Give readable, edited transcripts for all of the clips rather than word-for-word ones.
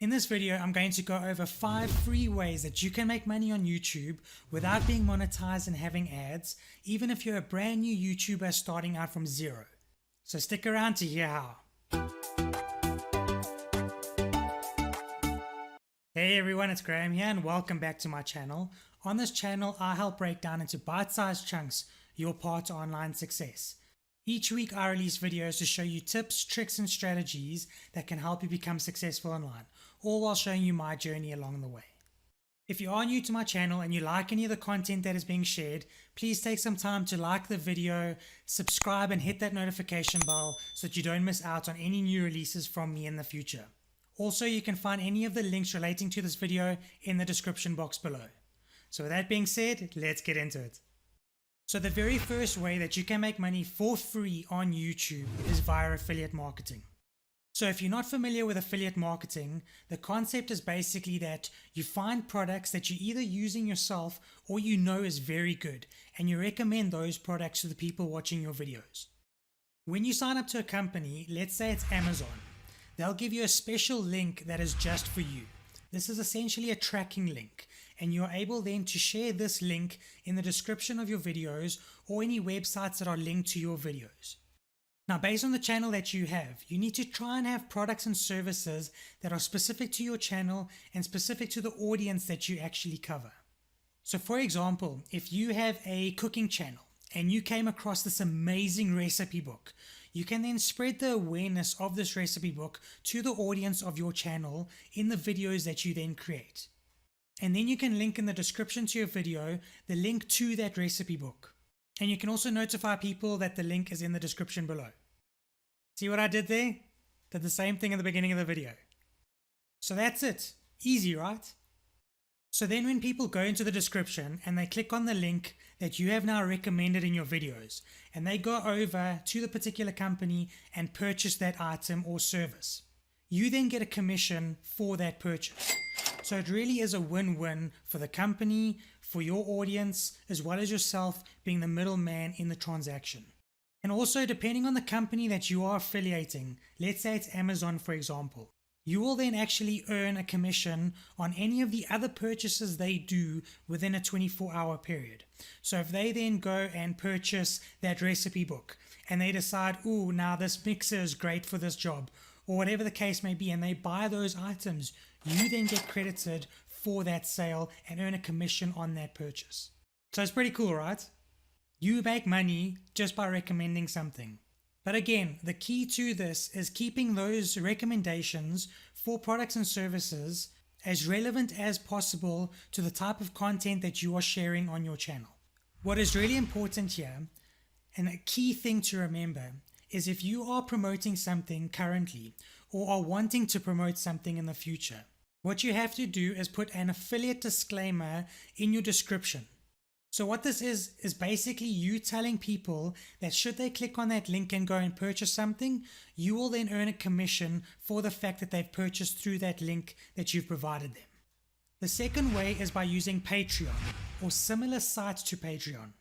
In this video, I'm going to go over 5 free ways that you can make money on YouTube without being monetized and having ads, even if you're a brand new YouTuber starting out from zero. So stick around to hear how. Hey everyone, it's Graham here and welcome back to my channel. On this channel, I help break down into bite-sized chunks your path to online success. Each week I release videos to show you tips, tricks and strategies that can help you become successful online, all while showing you my journey along the way. If you are new to my channel and you like any of the content that is being shared, please take some time to like the video, subscribe and hit that notification bell so that you don't miss out on any new releases from me in the future. Also, you can find any of the links relating to this video in the description box below. So with that being said, let's get into it. So the very first way that you can make money for free on YouTube is via affiliate marketing. So if you're not familiar with affiliate marketing, the concept is basically that you find products that you're either using yourself or you know is very good, and you recommend those products to the people watching your videos. When you sign up to a company, let's say it's Amazon, they'll give you a special link that is just for you. This is essentially a tracking link, and you're able then to share this link in the description of your videos or any websites that are linked to your videos. Now, based on the channel that you have, you need to try and have products and services that are specific to your channel and specific to the audience that you actually cover. So for example, if you have a cooking channel and you came across this amazing recipe book, you can then spread the awareness of this recipe book to the audience of your channel in the videos that you then create. And then you can link in the description to your video the link to that recipe book. And you can also notify people that the link is in the description below. See what I did there? Did the same thing at the beginning of the video. So that's it. Easy, right? So then when people go into the description and they click on the link that you have now recommended in your videos, and they go over to the particular company and purchase that item or service, you then get a commission for that purchase. So it really is a win-win for the company, for your audience, as well as yourself being the middleman in the transaction. And also, depending on the company that you are affiliating, let's say it's Amazon for example, you will then actually earn a commission on any of the other purchases they do within a 24-hour period. So if they then go and purchase that recipe book and they decide, ooh, now this mixer is great for this job, or whatever the case may be, and they buy those items, you then get credited for that sale and earn a commission on that purchase. So it's pretty cool, right? You make money just by recommending something. But again, the key to this is keeping those recommendations for products and services as relevant as possible to the type of content that you are sharing on your channel. What is really important here, and a key thing to remember, is if you are promoting something currently or are wanting to promote something in the future, what you have to do is put an affiliate disclaimer in your description. So what this is basically you telling people that should they click on that link and go and purchase something, you will then earn a commission for the fact that they've purchased through that link that you've provided them. The second way is by using Patreon or similar sites to Patreon.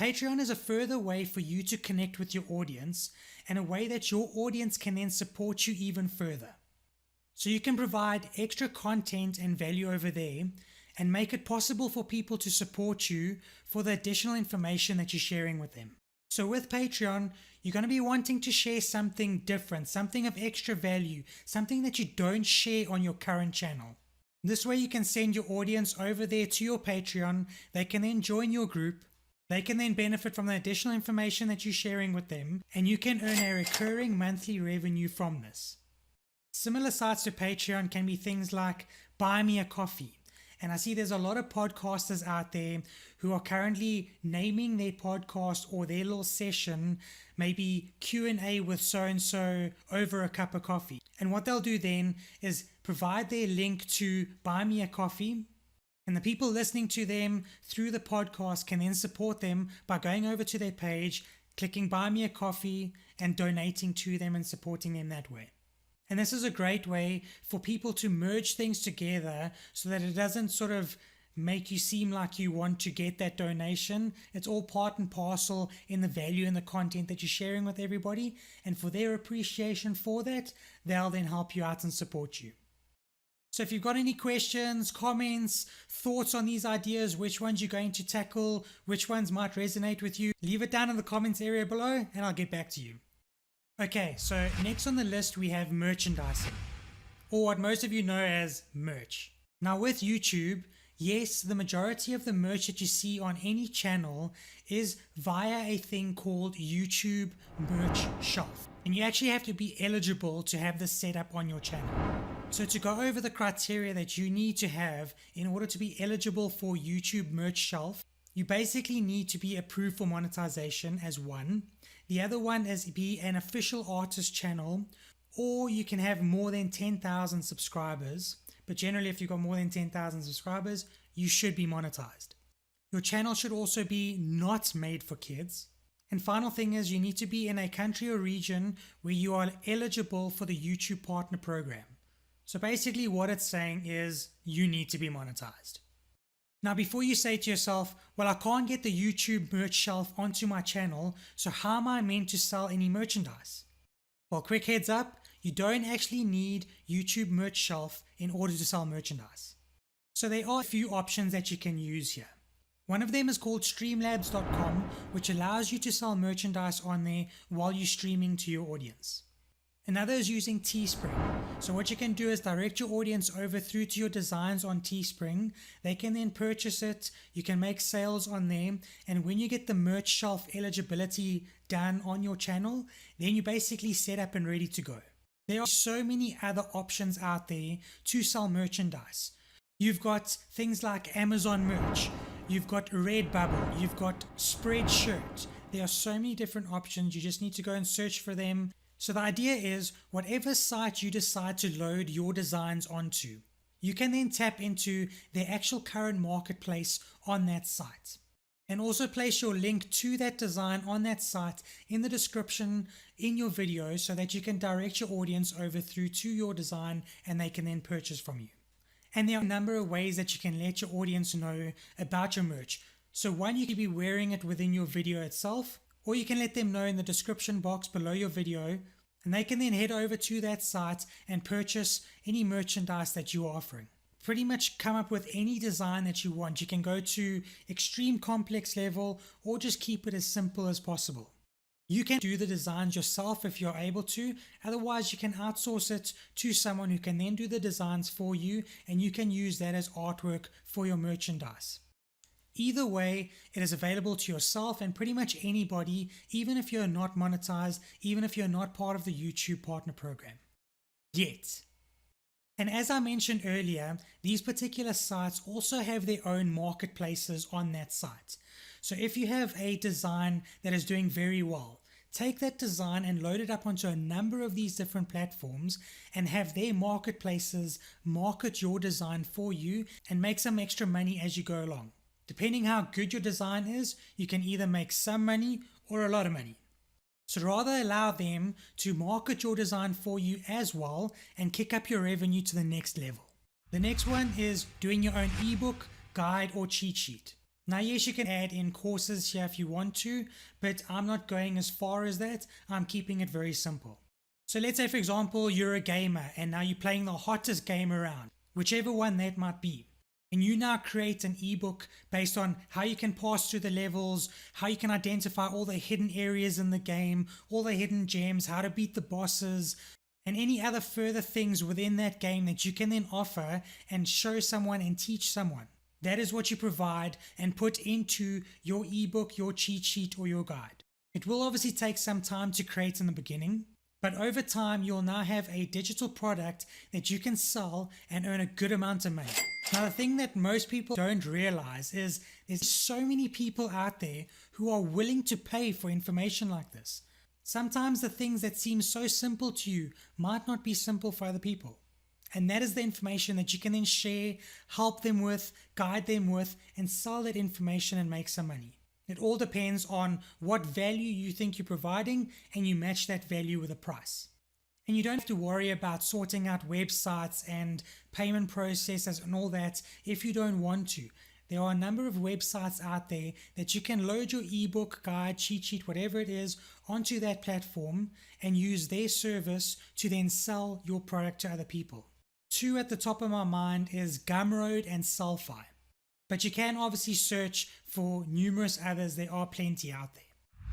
Patreon is a further way for you to connect with your audience and a way that your audience can then support you even further. So you can provide extra content and value over there and make it possible for people to support you for the additional information that you're sharing with them. So with Patreon, you're going to be wanting to share something different, something of extra value, something that you don't share on your current channel. This way you can send your audience over there to your Patreon, they can then join your group, they can then benefit from the additional information that you're sharing with them, and you can earn a recurring monthly revenue from this. Similar sites to Patreon can be things like Buy Me a Coffee. And I see there's a lot of podcasters out there who are currently naming their podcast or their little session, maybe Q&A with so-and-so over a cup of coffee. And what they'll do then is provide their link to Buy Me a Coffee, and the people listening to them through the podcast can then support them by going over to their page, clicking Buy Me a Coffee and donating to them and supporting them that way. And this is a great way for people to merge things together so that it doesn't sort of make you seem like you want to get that donation. It's all part and parcel in the value and the content that you're sharing with everybody. And for their appreciation for that, they'll then help you out and support you. So if you've got any questions, comments, thoughts on these ideas, which ones you're going to tackle, which ones might resonate with you, leave it down in the comments area below and I'll get back to you. Okay, so next on the list we have merchandising, or what most of you know as merch. Now with YouTube, yes, the majority of the merch that you see on any channel is via a thing called YouTube Merch Shelf. And you actually have to be eligible to have this set up on your channel. So to go over the criteria that you need to have in order to be eligible for YouTube Merch Shelf, you basically need to be approved for monetization as one. The other one is be an official artist channel, or you can have more than 10,000 subscribers. But generally, if you've got more than 10,000 subscribers, you should be monetized. Your channel should also be not made for kids. And final thing is you need to be in a country or region where you are eligible for the YouTube Partner Program. So basically what it's saying is you need to be monetized. Now before you say to yourself, well, I can't get the YouTube Merch Shelf onto my channel, so how am I meant to sell any merchandise? Well, quick heads up, you don't actually need YouTube Merch Shelf in order to sell merchandise. So there are a few options that you can use here. One of them is called streamlabs.com, which allows you to sell merchandise on there while you're streaming to your audience. Another is using Teespring. So what you can do is direct your audience over through to your designs on Teespring. They can then purchase it, you can make sales on them, and when you get the merch shelf eligibility done on your channel, then you're basically set up and ready to go. There are so many other options out there to sell merchandise. You've got things like Amazon merch, you've got Redbubble, you've got Spreadshirt. There are so many different options, you just need to go and search for them. So the idea is whatever site you decide to load your designs onto, you can then tap into their actual current marketplace on that site. And also place your link to that design on that site in the description in your video so that you can direct your audience over through to your design and they can then purchase from you. And there are a number of ways that you can let your audience know about your merch. So one, you could be wearing it within your video itself, or you can let them know in the description box below your video, and they can then head over to that site and purchase any merchandise that you are offering. Pretty much come up with any design that you want. You can go to extreme complex level or just keep it as simple as possible. You can do the designs yourself if you're able to, otherwise you can outsource it to someone who can then do the designs for you and you can use that as artwork for your merchandise. Either way, it is available to yourself and pretty much anybody, even if you're not monetized, even if you're not part of the YouTube Partner Program. Yet. And as I mentioned earlier, these particular sites also have their own marketplaces on that site. So if you have a design that is doing very well, take that design and load it up onto a number of these different platforms and have their marketplaces market your design for you and make some extra money as you go along. Depending how good your design is, you can either make some money or a lot of money. So rather allow them to market your design for you as well and kick up your revenue to the next level. The next one is doing your own ebook, guide or cheat sheet. Now yes, you can add in courses here if you want to, but I'm not going as far as that. I'm keeping it very simple. So let's say for example you're a gamer and now you're playing the hottest game around, whichever one that might be. And you now create an ebook based on how you can pass through the levels, how you can identify all the hidden areas in the game, all the hidden gems, how to beat the bosses, and any other further things within that game that you can then offer and show someone and teach someone. That is what you provide and put into your ebook, your cheat sheet, or your guide. It will obviously take some time to create in the beginning, but over time you'll now have a digital product that you can sell and earn a good amount of money. Now the thing that most people don't realize is there's so many people out there who are willing to pay for information like this. Sometimes the things that seem so simple to you might not be simple for other people. And that is the information that you can then share, help them with, guide them with, and sell that information and make some money. It all depends on what value you think you're providing and you match that value with a price. And you don't have to worry about sorting out websites and payment processes and all that if you don't want to. There are a number of websites out there that you can load your ebook, guide, cheat sheet, whatever it is, onto that platform and use their service to then sell your product to other people. Two at the top of my mind is Gumroad and Selfie. But you can obviously search for numerous others, there are plenty out there.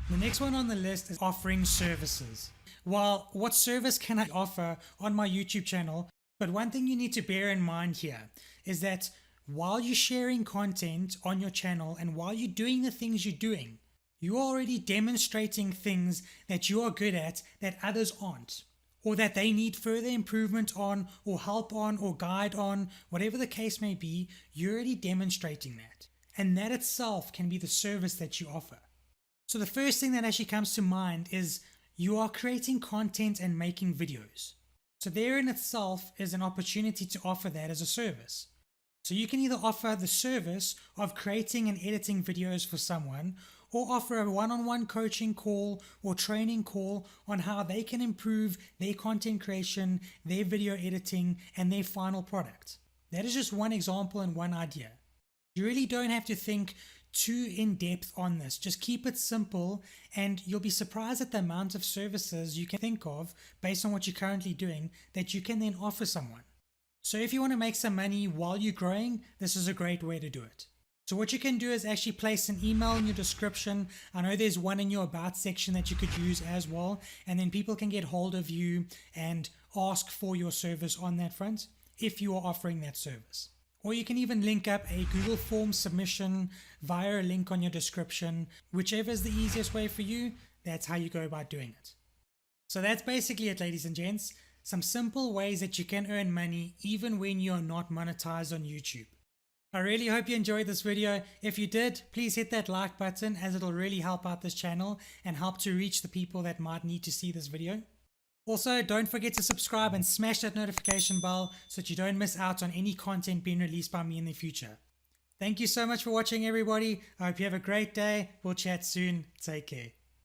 The next one on the list is offering services. Well, what service can I offer on my YouTube channel? But one thing you need to bear in mind here is that while you're sharing content on your channel and while you're doing the things you're doing, you're already demonstrating things that you are good at that others aren't, or that they need further improvement on, or help on, or guide on, whatever the case may be. You're already demonstrating that. And that itself can be the service that you offer. So the first thing that actually comes to mind is you are creating content and making videos. So there in itself is an opportunity to offer that as a service. So you can either offer the service of creating and editing videos for someone, or offer a one-on-one coaching call or training call on how they can improve their content creation, their video editing, and their final product. That is just one example and one idea. You really don't have to think too in depth on this. Just keep it simple and you'll be surprised at the amount of services you can think of based on what you're currently doing that you can then offer someone. So if you want to make some money while you're growing, this is a great way to do it. So what you can do is actually place an email in your description. I know there's one in your about section that you could use as well, and then people can get hold of you and ask for your service on that front if you are offering that service. Or you can even link up a Google Form submission via a link on your description. Whichever is the easiest way for you, that's how you go about doing it. So that's basically it, ladies and gents. Some simple ways that you can earn money even when you're not monetized on YouTube. I really hope you enjoyed this video. If you did, please hit that like button as it'll really help out this channel and help to reach the people that might need to see this video. Also, don't forget to subscribe and smash that notification bell so that you don't miss out on any content being released by me in the future. Thank you so much for watching, everybody. I hope you have a great day. We'll chat soon. Take care.